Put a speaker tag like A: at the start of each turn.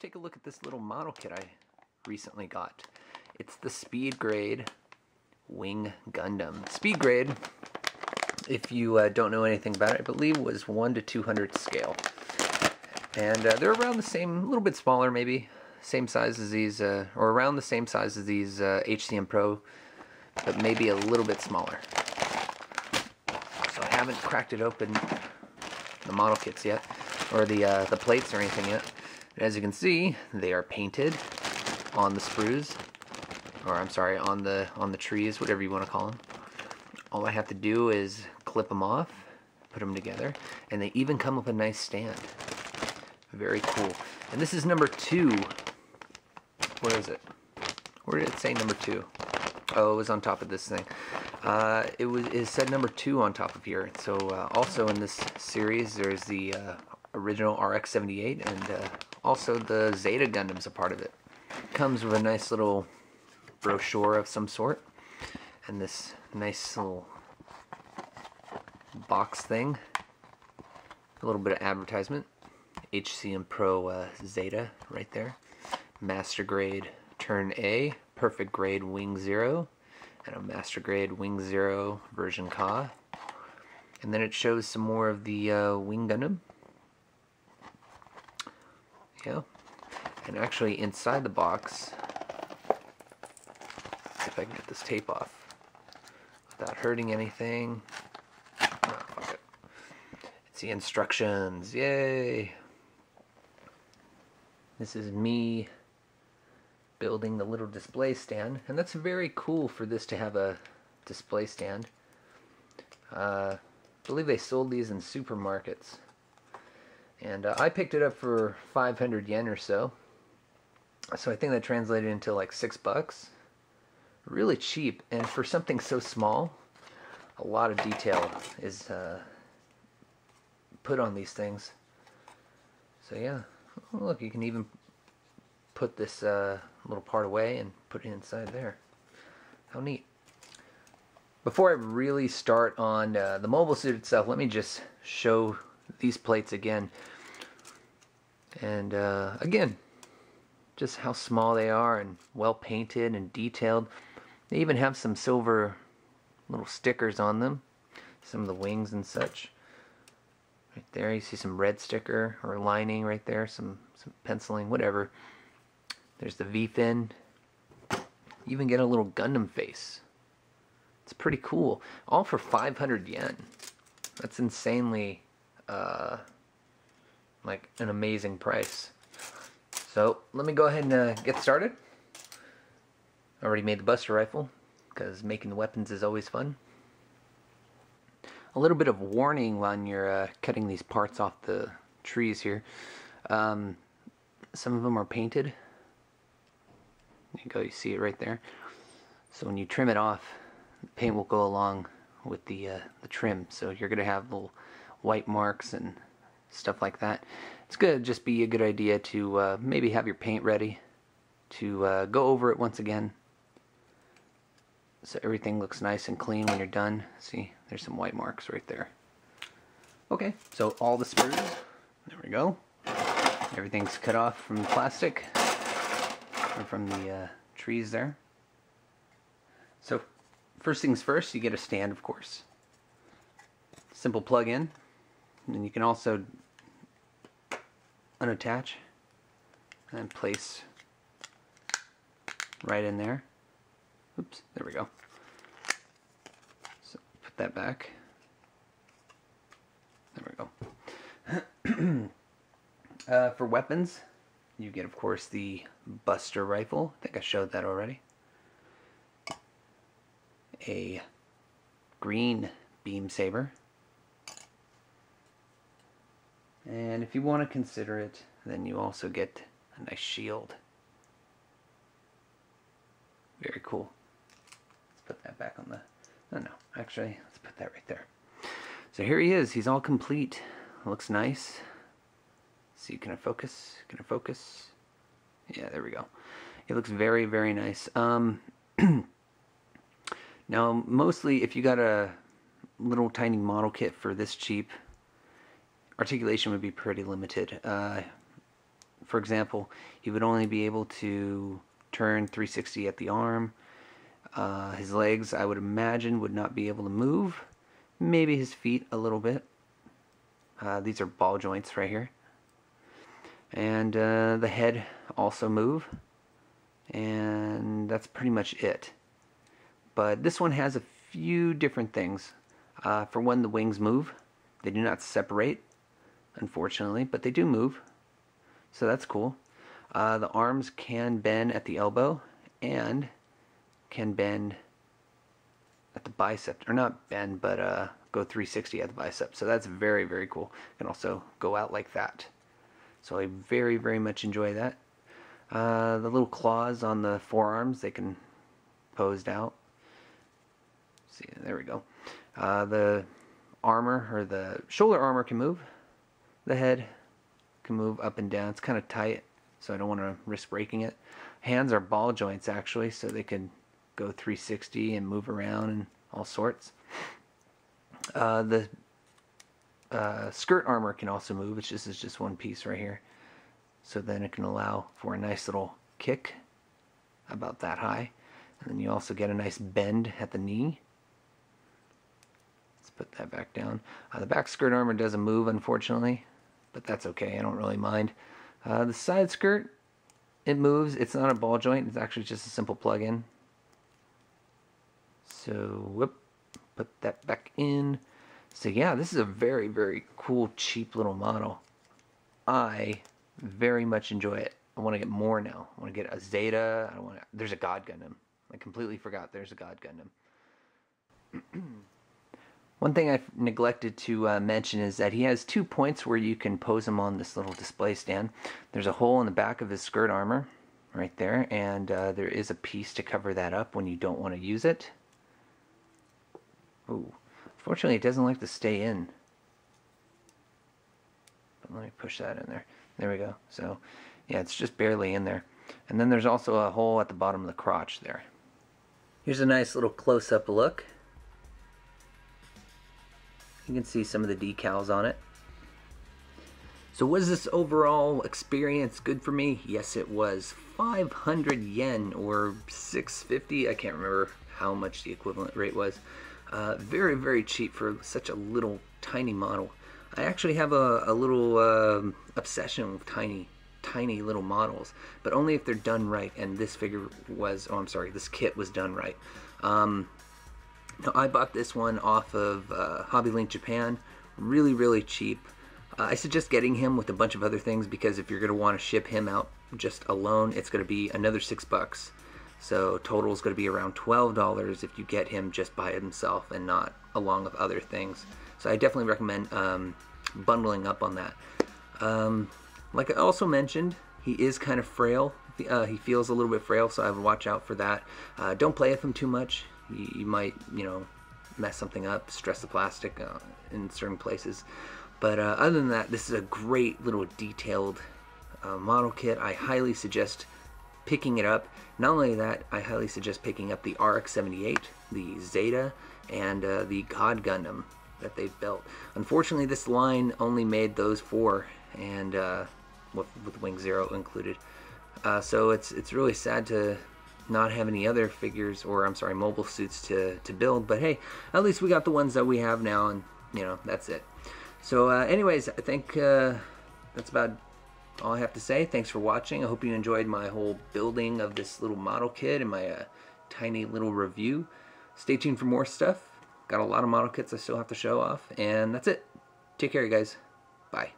A: take a look at this little model kit I recently got. It's the Speed Grade Wing Gundam. Speed Grade, if you don't know anything about it, I believe was 1 to 200 scale. And they're around the same, a little bit smaller maybe, same size as these, or around the same size as these HCM Pro, but maybe a little bit smaller. So I haven't cracked it open, the model kits yet, or the plates or anything yet. But as you can see, they are painted on the sprues, or I'm sorry, on the trees, whatever you want to call them. All I have to do is clip them off, put them together, and they even come with a nice stand. Very cool. And this is number 2. Where is it? Where did it say number 2? Oh, it was on top of this thing. It said number 2 on top of here. So also in this series, there's the original RX-78, and also the Zeta Gundam's a part of it. Comes with a nice little brochure of some sort, and this nice little box thing. A little bit of advertisement. HCM Pro Zeta right there. Master Grade Turn A, Perfect Grade Wing Zero, and a Master Grade Wing Zero version Ka. And then it shows some more of the Wing Gundam. Yeah. And actually inside the box, see if I can get this tape off without hurting anything. Oh, fuck it. It's the instructions. Yay! This is me building the little display stand, and that's very cool for this to have a display stand. I believe they sold these in supermarkets, and I picked it up for 500 yen or so. So I think that translated into like $6. Really cheap, and for something so small, a lot of detail is put on these things. So yeah, oh, look, you can even put this little part away and put it inside there. How neat. Before I really start on the mobile suit itself, let me just show these plates again. And again, just how small they are and well painted and detailed. They even have some silver little stickers on them, some of the wings and such. Right there you see some red sticker or lining right there, some penciling, whatever. There's the V-fin. You even get a little Gundam face. It's pretty cool. All for 500 yen. That's insanely like an amazing price. So let me go ahead and get started. I already made the Buster Rifle because making the weapons is always fun. A little bit of warning when you're cutting these parts off the trees here. Some of them are painted. There you go, you see it right there. So when you trim it off, the paint will go along with the trim. So you're going to have little white marks and stuff like that. It's going to just be a good idea to maybe have your paint ready to go over it once again, so everything looks nice and clean when you're done. See, there's some white marks right there. Okay, so all the sprues, there we go. Everything's cut off from the plastic, or from the trees there. So, first things first, you get a stand, of course. Simple plug-in, and you can also unattach and place right in there. Oops, there we go. So put that back. There we go. For weapons, you get, of course, the Buster Rifle. I think I showed that already. A green beam saber. And if you want to consider it, then you also get a nice shield. Very cool. Let's put that back on the... No, actually, let's put that right there. So here he is. He's all complete. Looks nice. See, can I focus? Can I focus? Yeah, there we go. He looks very, very nice. Now, mostly, if you got a little tiny model kit for this cheap, articulation would be pretty limited. for example, he would only be able to turn 360 at the arm. His legs, I would imagine, would not be able to move. Maybe his feet a little bit. These are ball joints right here. And the head also move. And that's pretty much it. But this one has a few different things. For one, the wings move. They do not separate, unfortunately, but they do move. So that's cool. The arms can bend at the elbow and can bend at the bicep. Or not bend, but go 360 at the bicep. So that's very, very cool. Can also go out like that. So I very, very much enjoy that. The little claws on the forearms, they can posed out. See, there we go. The armor, or the shoulder armor, can move. The head can move up and down. It's kind of tight, so I don't want to risk breaking it. Hands are ball joints, actually, so they can go 360 and move around and all sorts. The skirt armor can also move, which is just one piece right here. So then it can allow for a nice little kick about that high. And then you also get a nice bend at the knee. Let's put that back down. The back skirt armor doesn't move, unfortunately, but that's okay. I don't really mind. The side skirt, it moves. It's not a ball joint. It's actually just a simple plug-in. So, whoop, put that back in. So yeah, this is a very, very cool, cheap little model. I very much enjoy it. I want to get more now. I want to get a Zeta. There's a God Gundam. I completely forgot there's a God Gundam. One thing I've neglected to mention is that he has 2 points where you can pose him on this little display stand. There's a hole in the back of his skirt armor right there, and there is a piece to cover that up when you don't want to use it. Ooh. Fortunately, it doesn't like to stay in. But let me push that in there. There we go. So, yeah, it's just barely in there. And then there's also a hole at the bottom of the crotch there. Here's a nice little close-up look. You can see some of the decals on it. So was this overall experience good for me? Yes, it was. 500 yen, or 650. I can't remember how much the equivalent rate was. Very, very cheap for such a little tiny model. I actually have a little obsession with tiny little models, but only if they're done right, and this figure was, oh I'm sorry, this kit was done right. Now I bought this one off of Hobby Link Japan, really, really cheap. I suggest getting him with a bunch of other things, because if you're going to want to ship him out just alone, it's going to be another $6. So total is going to be around $12 if you get him just by himself and not along with other things. So I definitely recommend bundling up on that. Like I also mentioned, he is kind of frail. He feels a little bit frail, so I would watch out for that. Don't play with him too much. You might, you know, mess something up, stress the plastic in certain places. But other than that, this is a great little detailed model kit. I highly suggest picking it up. Not only that, I highly suggest picking up the RX-78, the Zeta, and the God Gundam that they've built. Unfortunately, this line only made those 4, and with Wing Zero included. So it's really sad to not have any other figures, or I'm sorry, mobile suits to build. But hey, at least we got the ones that we have now, and you know, that's it. So anyways, I think that's about all I have to say. Thanks for watching. I hope you enjoyed my whole building of this little model kit and my tiny little review. Stay tuned for more stuff. Got a lot of model kits I still have to show off, and that's it. Take care, you guys. Bye.